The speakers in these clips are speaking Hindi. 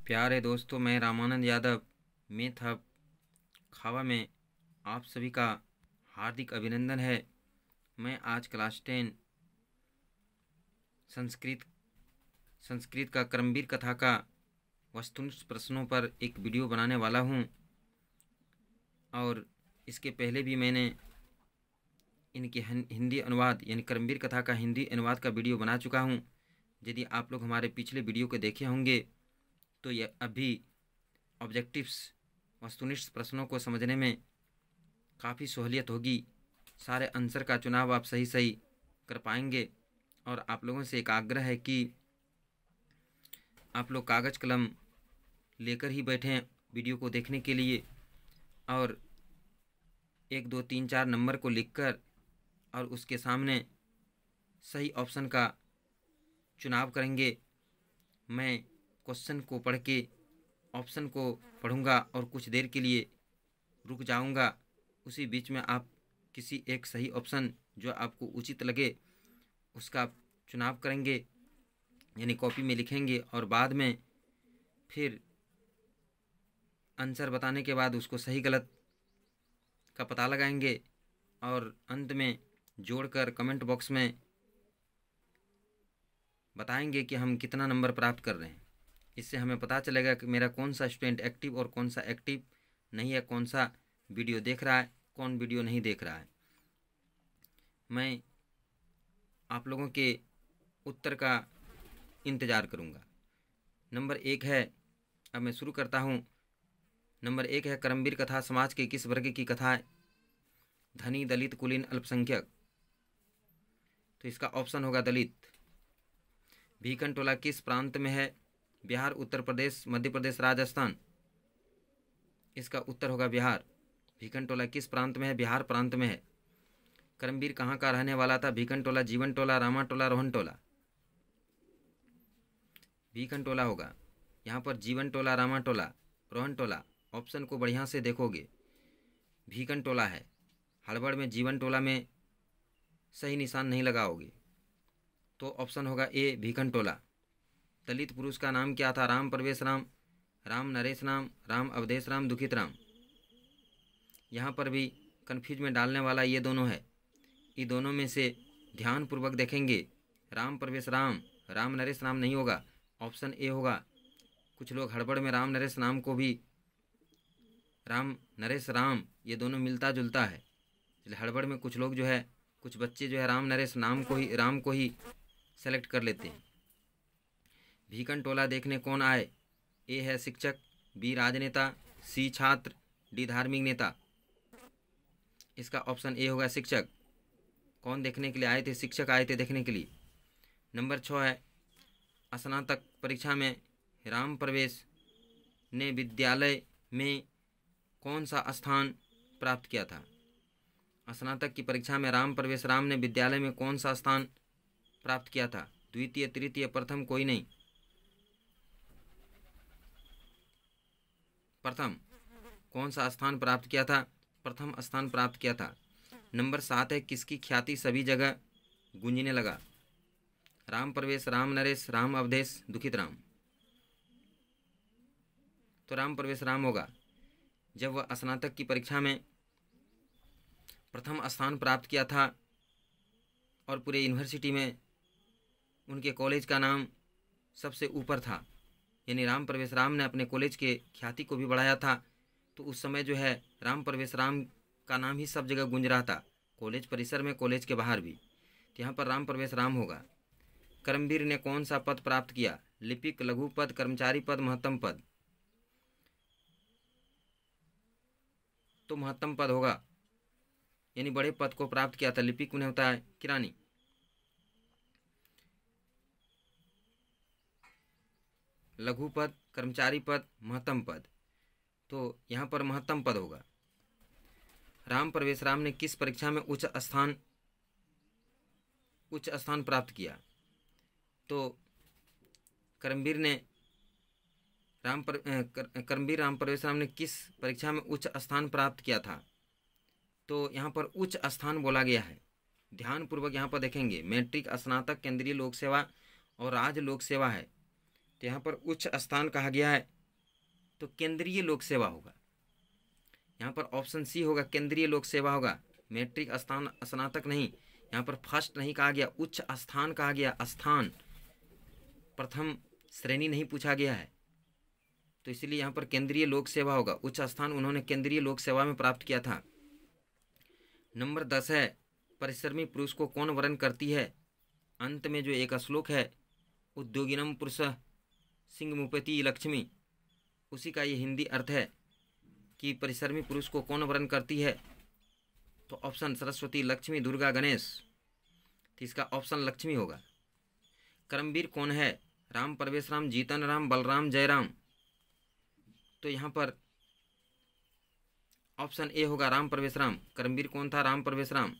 प्यारे दोस्तों, मैं रामानंद यादव मेथ हब खावा में आप सभी का हार्दिक अभिनंदन है। मैं आज क्लास 10 संस्कृत संस्कृत का कर्मवीर कथा का वस्तुनिष्ठ प्रश्नों पर एक वीडियो बनाने वाला हूं। और इसके पहले भी मैंने इनके हिंदी अनुवाद यानी कर्मवीर कथा का हिंदी अनुवाद का वीडियो बना चुका हूं। यदि आप लोग हमारे पिछले वीडियो को देखे होंगे तो यह अभी ऑब्जेक्टिव्स वस्तुनिष्ठ प्रश्नों को समझने में काफ़ी सहूलियत होगी। सारे आंसर का चुनाव आप सही सही कर पाएंगे। और आप लोगों से एक आग्रह है कि आप लोग कागज़ कलम लेकर ही बैठें वीडियो को देखने के लिए, और 1 2 3 4 नंबर को लिखकर और उसके सामने सही ऑप्शन का चुनाव करेंगे। मैं क्वेश्चन को पढ़ के ऑप्शन को पढ़ूंगा और कुछ देर के लिए रुक जाऊंगा। उसी बीच में आप किसी एक सही ऑप्शन जो आपको उचित लगे उसका चुनाव करेंगे, यानी कॉपी में लिखेंगे, और बाद में फिर आंसर बताने के बाद उसको सही गलत का पता लगाएंगे और अंत में जोड़कर कमेंट बॉक्स में बताएंगे कि हम कितना नंबर प्राप्त कर रहे हैं। इससे हमें पता चलेगा कि मेरा कौन सा स्टूडेंट एक्टिव और कौन सा एक्टिव नहीं है, कौन सा वीडियो देख रहा है, कौन वीडियो नहीं देख रहा है। मैं आप लोगों के उत्तर का इंतज़ार करूंगा। नंबर 1 है, अब मैं शुरू करता हूं। नंबर 1 है, कर्मवीर कथा समाज के किस वर्ग की कथा है? धनी, दलित, कुलीन, अल्पसंख्यक। तो इसका ऑप्शन होगा दलित। भीखन टोला किस प्रांत में है? बिहार, उत्तर प्रदेश, मध्य प्रदेश, राजस्थान। इसका उत्तर होगा बिहार। भीखन टोला किस प्रांत में है? बिहार प्रांत में है। कर्मवीर कहाँ का रहने वाला था? भीखन टोला, जीवन टोला, रामा टोला, रोहन टोला। भीखन टोला होगा यहाँ पर। जीवन टोला, रामा टोला, रोहन टोला, ऑप्शन को बढ़िया से देखोगे भीखन टोला है। हड़बड़ में जीवन टोला में सही निशान नहीं लगाओगे तो ऑप्शन होगा ए, भीखन टोला। दलित पुरुष का नाम क्या था? राम प्रवेश राम, राम नरेश राम, राम अवधेश राम, दुखित राम। यहाँ पर भी कन्फ्यूज में डालने वाला ये दोनों है। ये दोनों में से ध्यानपूर्वक देखेंगे। राम प्रवेश राम, राम नरेश राम नहीं होगा, ऑप्शन ए होगा। कुछ लोग हड़बड़ में राम नरेश राम को भी, राम नरेश राम ये दोनों मिलता जुलता है, इसलिए हड़बड़ में कुछ लोग जो है, कुछ बच्चे जो है राम नरेश राम को ही सेलेक्ट कर लेते हैं। भीखन टोला देखने कौन आए? ए है शिक्षक, बी राजनेता, सी छात्र, डी धार्मिक नेता। इसका ऑप्शन ए होगा शिक्षक। कौन देखने के लिए आए थे? शिक्षक आए थे देखने के लिए। नंबर 6 है, स्नातक परीक्षा में राम प्रवेश ने विद्यालय में कौन सा स्थान प्राप्त किया था? स्नातक की परीक्षा में राम प्रवेश राम ने विद्यालय में कौन सा स्थान प्राप्त किया था? द्वितीय, तृतीय, प्रथम, कोई नहीं। प्रथम। कौन सा स्थान प्राप्त किया था? प्रथम स्थान प्राप्त किया था। नंबर 7 है, किसकी ख्याति सभी जगह गूंजने लगा? राम प्रवेश, राम नरेश, राम अवधेश, दुखित राम। तो राम प्रवेश राम होगा। जब वह स्नातक की परीक्षा में प्रथम स्थान प्राप्त किया था और पूरे यूनिवर्सिटी में उनके कॉलेज का नाम सबसे ऊपर था, यानी राम प्रवेश राम ने अपने कॉलेज के ख्याति को भी बढ़ाया था, तो उस समय जो है राम प्रवेश राम का नाम ही सब जगह गूंज रहा था, कॉलेज परिसर में, कॉलेज के बाहर भी। तो यहाँ पर राम प्रवेश राम होगा। कर्मवीर ने कौन सा पद प्राप्त किया? लिपिक, लघु पद, कर्मचारी पद, महत्तम पद। तो महत्तम पद होगा, यानी बड़े पद को प्राप्त किया था। लिपिक उन्हें होता है किरानी। लघु पद, कर्मचारी पद, महत्तम पद। तो यहाँ पर महत्तम पद होगा। राम प्रवेश राम ने किस परीक्षा में उच्च स्थान प्राप्त किया? तो कर्मवीर राम प्रवेश राम ने किस परीक्षा में उच्च स्थान प्राप्त किया था? तो यहाँ पर उच्च स्थान बोला गया है। ध्यानपूर्वक यहाँ पर देखेंगे। मैट्रिक, स्नातक, केंद्रीय लोक सेवा और राज्य लोक सेवा है, तो यहाँ पर उच्च स्थान कहा गया है। तो केंद्रीय लोक सेवा होगा। यहाँ पर ऑप्शन सी होगा, केंद्रीय लोक सेवा होगा। मैट्रिक स्थान स्नातक नहीं, यहाँ पर फर्स्ट नहीं कहा गया, उच्च स्थान कहा गया। स्थान प्रथम श्रेणी नहीं पूछा गया है, तो इसलिए यहाँ पर केंद्रीय लोक सेवा होगा। उच्च स्थान उन्होंने केंद्रीय लोक सेवा में प्राप्त किया था। नंबर 10 है, परिश्रमी पुरुष को कौन वर्ण करती है? अंत में जो एक श्लोक है, उद्योगिनम पुरुष सिंहमुपति लक्ष्मी, उसी का ये हिंदी अर्थ है कि परिश्रमी पुरुष को कौन वर्ण करती है। तो ऑप्शन सरस्वती, लक्ष्मी, दुर्गा, गणेश, तो इसका ऑप्शन लक्ष्मी होगा। कर्मवीर कौन है? राम, परवेश राम, जीतन राम, बलराम, जयराम, तो यहाँ पर ऑप्शन ए होगा राम परवेश राम। कर्मवीर कौन था? राम परवेश राम।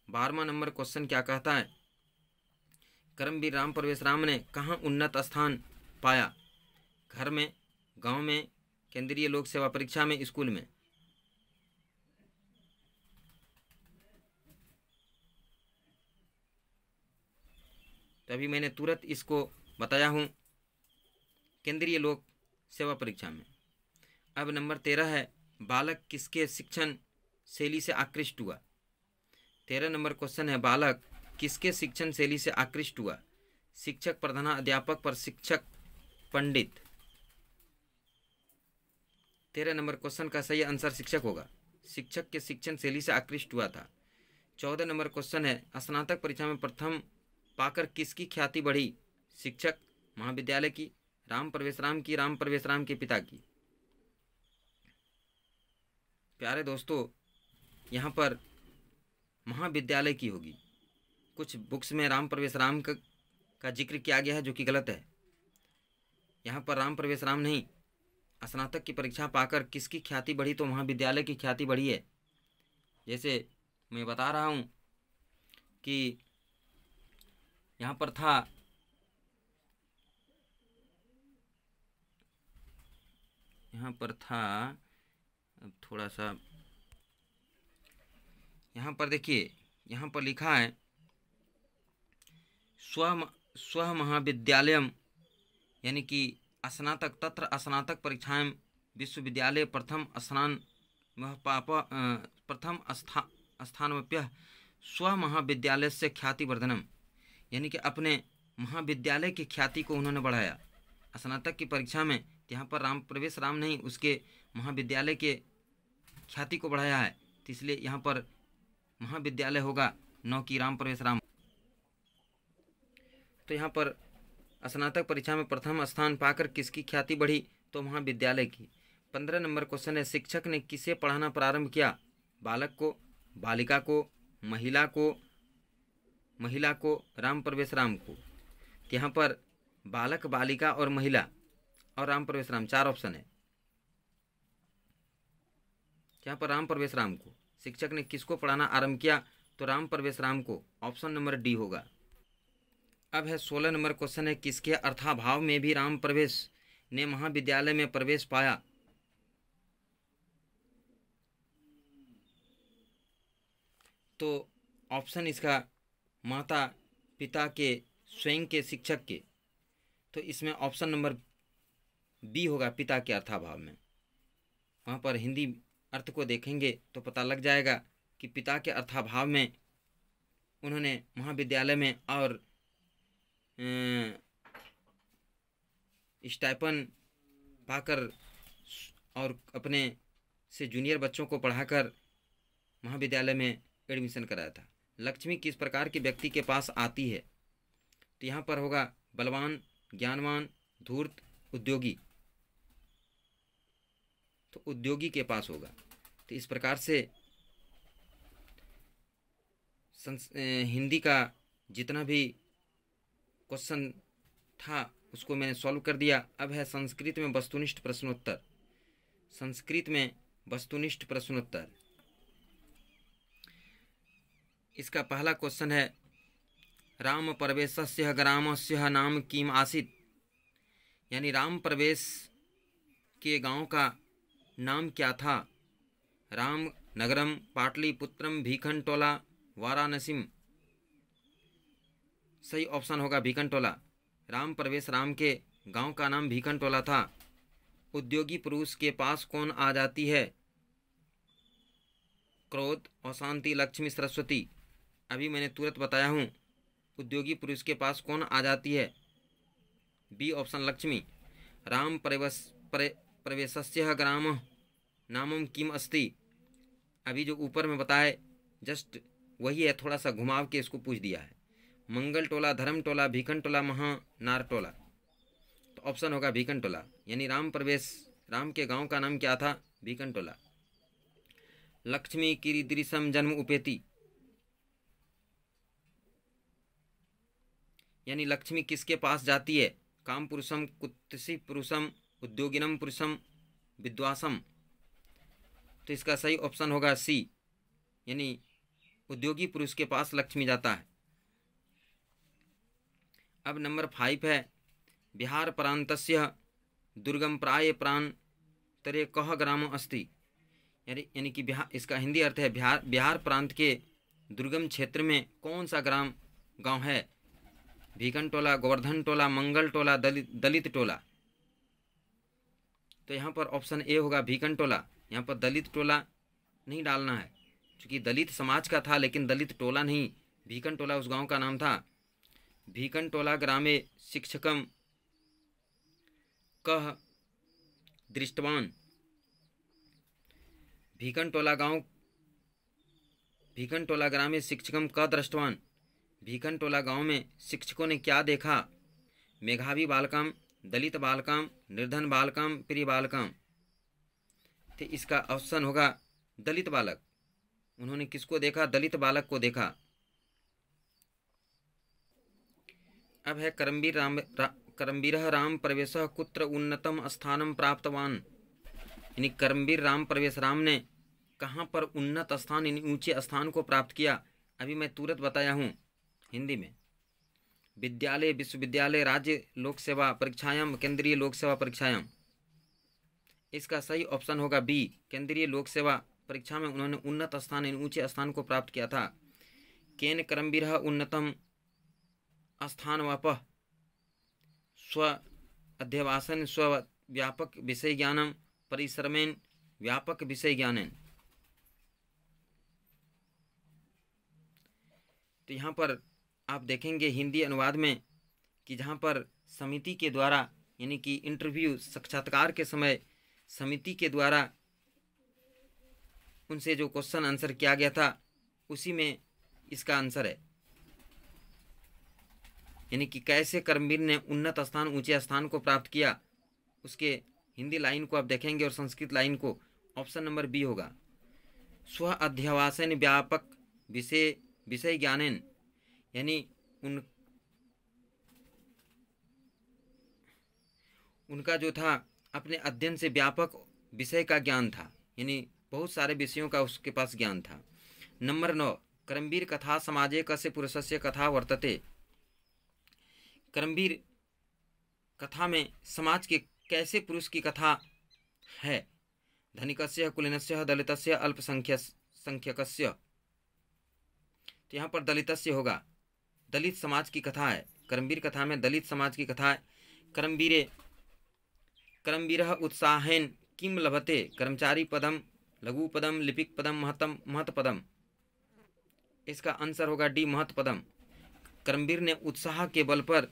12वां नंबर क्वेश्चन क्या कहता है? कर्मवीर राम परवेश राम ने कहाँ उन्नत स्थान पाया? घर में, गांव में, केंद्रीय लोक सेवा परीक्षा में, स्कूल में? तो अभी मैंने तुरंत इसको बताया हूँ, केंद्रीय लोक सेवा परीक्षा में। अब नंबर 13 है, बालक किसके शिक्षण शैली से आकृष्ट हुआ? 13 नंबर क्वेश्चन है, बालक किसके शिक्षण शैली से आकृष्ट हुआ? शिक्षक, प्रधानाध्यापक, प्रशिक्षक, पंडित? 13 नंबर क्वेश्चन का सही आंसर शिक्षक होगा। शिक्षक के शिक्षण शैली से आकृष्ट हुआ था। 14 नंबर क्वेश्चन है, स्नातक परीक्षा में प्रथम पाकर किसकी ख्याति बढ़ी? शिक्षक, महाविद्यालय की, राम परवेश राम की, राम परवेश राम के पिता की? प्यारे दोस्तों, यहाँ पर महाविद्यालय की होगी। कुछ बुक्स में राम परवेश राम का जिक्र किया गया है, जो कि गलत है। यहाँ पर राम परवेश राम नहीं, स्नातक की परीक्षा पाकर किसकी ख्याति बढ़ी? तो महाविद्यालय की ख्याति बढ़ी है। जैसे मैं बता रहा हूँ कि यहाँ पर था, अब थोड़ा सा यहाँ पर देखिए, यहाँ पर लिखा है स्व महाविद्यालयम, यानी कि स्नातक, तत्र स्नातक परीक्षाएं विश्वविद्यालय प्रथम स्थानमप्य स्व महाविद्यालय से ख्यातिवर्धनम, यानी कि अपने महाविद्यालय की ख्याति को उन्होंने बढ़ाया। स्नातक की परीक्षा में यहाँ पर राम प्रवेश राम नहीं, उसके महाविद्यालय के ख्याति को बढ़ाया है, तो इसलिए यहाँ पर महाविद्यालय होगा, न कि राम प्रवेश राम। तो यहाँ पर स्नातक परीक्षा में प्रथम स्थान पाकर किसकी ख्याति बढ़ी? तो महाविद्यालय की। 15 नंबर क्वेश्चन है, शिक्षक ने किसे पढ़ाना प्रारंभ किया? बालक को, बालिका को, महिला को, राम प्रवेश राम को? तो यहाँ पर बालक, बालिका और महिला और राम प्रवेश राम, 4 ऑप्शन है। यहाँ पर राम प्रवेश राम को शिक्षक ने किसको पढ़ाना आरंभ किया? तो राम प्रवेश राम को, ऑप्शन नंबर डी होगा। अब है 16 नंबर क्वेश्चन है, किसके अर्थाभाव में भी राम प्रवेश ने महाविद्यालय में प्रवेश पाया? तो ऑप्शन इसका माता पिता के, स्वयं के, शिक्षक के, तो इसमें ऑप्शन नंबर बी होगा, पिता के अर्थाभाव में। वहाँ पर हिंदी अर्थ को देखेंगे तो पता लग जाएगा कि पिता के अर्थाभाव में उन्होंने महाविद्यालय में और स्टाइपन पाकर और अपने से जूनियर बच्चों को पढ़ाकर महाविद्यालय में एडमिशन कराया था। लक्ष्मी किस प्रकार के व्यक्ति के पास आती है? तो यहाँ पर होगा बलवान, ज्ञानवान, धूर्त, उद्योगी, तो उद्योगी के पास होगा। तो इस प्रकार से हिंदी का जितना भी क्वेश्चन था उसको मैंने सॉल्व कर दिया। अब है संस्कृत में वस्तुनिष्ठ प्रश्नोत्तर। संस्कृत में वस्तुनिष्ठ प्रश्नोत्तर, इसका पहला क्वेश्चन है, राम प्रवेशस्य ग्रामस्य नाम किम आसीत्, यानी राम प्रवेश के गांव का नाम क्या था? राम नगरम, पाटलिपुत्रम, भीखनटोला, वाराणसीम? सही ऑप्शन होगा भीखनटोला। राम प्रवेश राम के गांव का नाम भीखनटोला था। उद्योगी पुरुष के पास कौन आ जाती है? क्रोध, अशांति, लक्ष्मी, सरस्वती। अभी मैंने तुरंत बताया हूँ, उद्योगी पुरुष के पास कौन आ जाती है? B option Lakshmi. राम प्रवेशस्य ग्राम नामम किम अस्ति। अभी जो ऊपर में बताए जस्ट वही है, थोड़ा सा घुमाव के इसको पूछ दिया है। मंगल टोला, धर्म टोला, भीखन टोला, महानार टोला। तो ऑप्शन होगा भीखन टोला, यानी राम के गांव का नाम क्या था? भीखन टोला। लक्ष्मी कीरीदृशम जन्म उपेति, यानी लक्ष्मी किसके पास जाती है? काम पुरुषम, कुत्सी पुरुषम, उद्योगिनम पुरुषम, विद्वासम। तो इसका सही ऑप्शन होगा सी, यानी उद्योगी पुरुष के पास लक्ष्मी जाता है। अब नंबर 5 है, बिहार प्रांतस्य दुर्गम प्राय प्रांतरे कह ग्राम अस्ति। यानी कि बिहार, इसका हिंदी अर्थ है बिहार प्रांत के दुर्गम क्षेत्र में कौन सा गांव है? भीखन टोला, गोवर्धन टोला, मंगल टोला, दलित टोला। तो यहाँ पर ऑप्शन ए होगा भीखन टोला। यहाँ पर दलित टोला नहीं डालना है, क्योंकि दलित समाज का था, लेकिन दलित टोला नहीं, भीखन टोला उस गांव का नाम था। भीखन टोला ग्रामे शिक्षकम कह दृष्टवान। भीखन टोला ग्रामे शिक्षकम कह दृष्टवान। भीखन टोला गांव में शिक्षकों ने क्या देखा? मेधावी बालकम, दलित बालकम, निर्धन बालकम, प्रिय बालकम। तो इसका ऑप्शन होगा दलित बालक। उन्होंने किसको देखा? दलित बालक को देखा। अब है करमवीर राम प्रवेश कुत्र उन्नतम स्थानम प्राप्तवान। यानी करमवीर राम प्रवेश राम ने कहाँ पर उन्नत स्थान, यानी ऊंचे स्थान को प्राप्त किया? अभी मैं तुरंत बताया हूँ हिंदी में। विद्यालय, विश्वविद्यालय, राज्य लोक सेवा परीक्षायाम, केंद्रीय लोक सेवा परीक्षायाम। इसका सही ऑप्शन होगा बी, केंद्रीय लोक सेवा परीक्षा में उन्होंने उन्नत स्थान, यानी ऊंचे स्थान को प्राप्त किया था। केन करमवीर उन्नतम स्थान वापः स्व अध्यवासन स्व व्यापक विषय ज्ञानम परिश्रमेन व्यापक विषय ज्ञानेन। तो यहाँ पर आप देखेंगे हिंदी अनुवाद में कि जहाँ पर समिति के द्वारा, यानी कि इंटरव्यू साक्षात्कार के समय समिति के द्वारा उनसे जो क्वेश्चन आंसर किया गया था, उसी में इसका आंसर है। यानी कि कैसे करमवीर ने उन्नत स्थान, ऊंचे स्थान को प्राप्त किया, उसके हिंदी लाइन को आप देखेंगे और संस्कृत लाइन को। ऑप्शन नंबर बी होगा। स्व अध्यवासन व्यापक विषय ज्ञानेन, यानी उनका जो था अपने अध्ययन से व्यापक विषय का ज्ञान था, यानी बहुत सारे विषयों का उसके पास ज्ञान था। नंबर 9, करमवीर कथा समाजे कस्य पुरुषस्य कथा वर्तते। करमवीर कथा में समाज के कैसे पुरुष की कथा है? धनिकस्य, कुलीनस्य, दलितस्य, अल्पसंख्यकस्य। तो यहाँ पर दलितस्य होगा, दलित समाज की कथा है। करमवीर कथा में दलित समाज की कथा है। करमवीर उत्साहेन किम लभते, कर्मचारी पदम, लघु पदम, लिपिक पदम, महत पदम। इसका आंसर होगा डी, महत पदम। करमवीर ने उत्साह के बल पर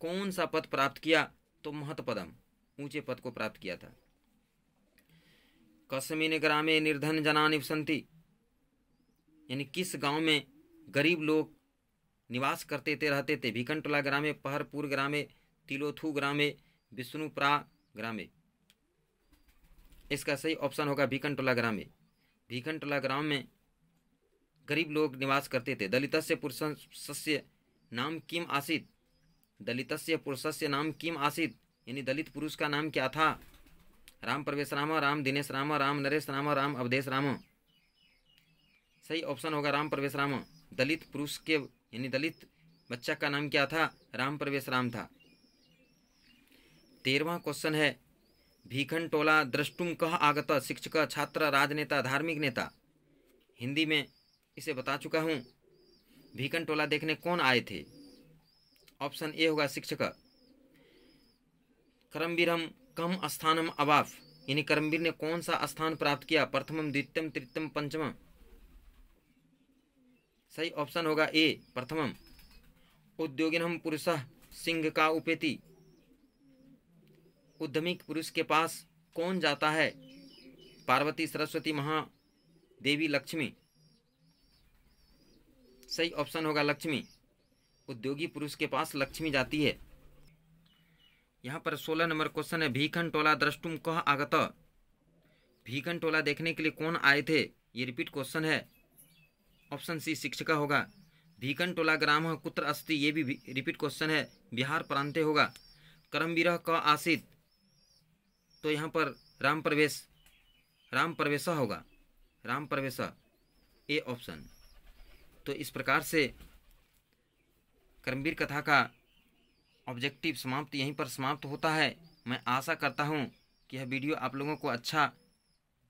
कौन सा पद प्राप्त किया? तो महत पदम, ऊंचे पद को प्राप्त किया था। कस्मिन् ग्रामे निर्धन जना निवसन्ति, यानी किस गांव में गरीब लोग निवास करते थे, रहते थे? भीखन टोला ग्रामे, पहरपुर ग्रामे, तिलोथू ग्रामे, विष्णुप्रा ग्रामे। इसका सही ऑप्शन होगा भीखन टोला ग्रामे। भीखन टोला ग्राम में गरीब लोग निवास करते थे। दलितस्य पुरुषस्य नाम किम आसीत्। दलितस्य पुरुषस्य नाम किम आसीत्, यानी दलित पुरुष का नाम क्या था? राम प्रवेश राम, राम दिनेश राम, राम नरेश राम, राम अवधेश राम। सही ऑप्शन होगा राम प्रवेश राम। दलित पुरुष के, यानी दलित बच्चा का नाम क्या था? राम प्रवेश राम था। 13वां क्वेश्चन है, भीखन टोला द्रष्टुम कह आगत, शिक्षक, छात्र, राजनेता, धार्मिक नेता। हिंदी में इसे बता चुका हूँ। भीखन टोला देखने कौन आए थे? ऑप्शन ए होगा शिक्षक। करमवीरम कम स्थानम अवाप, यानी कर्मवीर ने कौन सा स्थान प्राप्त किया? प्रथमम, द्वितीयम, तृतीयम, पंचमम। सही ऑप्शन होगा ए, प्रथमम। उद्योगिनम पुरुषः सिंह का उपेति, उद्यमी पुरुष के पास कौन जाता है? पार्वती, सरस्वती, महादेवी, लक्ष्मी। सही ऑप्शन होगा लक्ष्मी। उद्योगी पुरुष के पास लक्ष्मी जाती है। यहाँ पर 16 नंबर क्वेश्चन है, भीखन टोला द्रष्टुम कः आगत। भीखन टोला देखने के लिए कौन आए थे? ये रिपीट क्वेश्चन है। ऑप्शन सी शिक्षिका होगा। भीखन टोला ग्राम कुत्र अस्ति, ये भी रिपीट क्वेश्चन है, बिहार प्रांते होगा। कर्मवीरः क आसीत, तो यहाँ पर राम प्रवेश होगा, राम प्रवेश, ए ऑप्शन। तो इस प्रकार से कर्मवीर कथा का ऑब्जेक्टिव समाप्त यहीं पर समाप्त होता है। मैं आशा करता हूँ कि यह वीडियो आप लोगों को अच्छा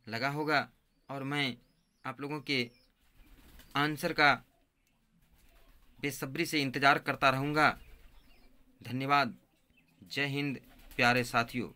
लगा होगा और मैं आप लोगों के आंसर का बेसब्री से इंतज़ार करता रहूँगा। धन्यवाद। जय हिंद प्यारे साथियों।